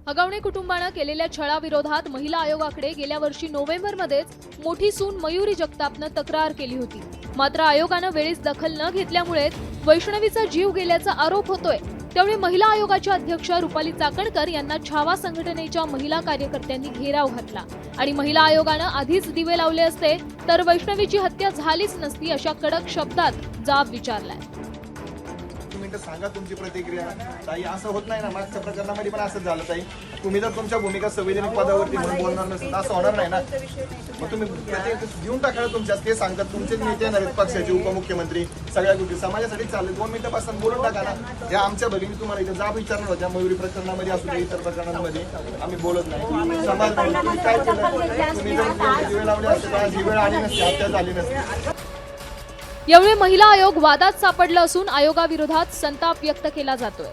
हगवणे कुटुंबानं केलेल्या छळाविरोधात महिला आयोगाकडे गेल्या वर्षी नोव्हेंबरमध्येच मोठी सून मयुरी जगतापनं तक्रार केली होती। मात्र आयोगानं वेळीच दखल न घेतल्यामुळे वैष्णवीचा जीव गेल्याचा आरोप होतोय। त्यामुळे महिला आयोगाच्या अध्यक्ष रुपाली चाकणकर यांना छावा संघटनेच्या महिला कार्यकर्त्यांनी घेराव घातला आणि महिला आयोगानं आधीच दिवे लावले असते तर वैष्णवीची हत्या झालीच नसती अशा कडक शब्दात जाब विचारलाय। सांगा तुमची प्रतिक्रिया ताई। असं होत नाही ना, मागच्या प्रकरणामध्ये पण असंच झालं ताई। तुम्ही जर तुमच्या भूमिका संवैधानिक पदावरती म्हणून बोलणार नसेल असं होणार नाही ना। मग तुम्ही घेऊन टाका तुमच्या, ते सांगतात तुमचे नेते येणार आहेत पक्षाचे, उपमुख्यमंत्री, सगळ्या गोष्टी समाजासाठी चालले। 2 मिनिटापासून बोलून टाका ना। या आमच्या भगिनी तुम्हाला इथे जाब विचारणार होत्या, मयुरी प्रकरणामध्ये असू दे इतर प्रकरणांमध्ये आम्ही बोलत नाही। समाज तुम्ही काय केलं, तुम्ही जर जीवे लावले असते तर आज ही वेळ आली नसती, हत्या झाली नसती। यावेळी महिला आयोग वादात सापडला असून आयोगाविरोधात संताप व्यक्त केला जातोय।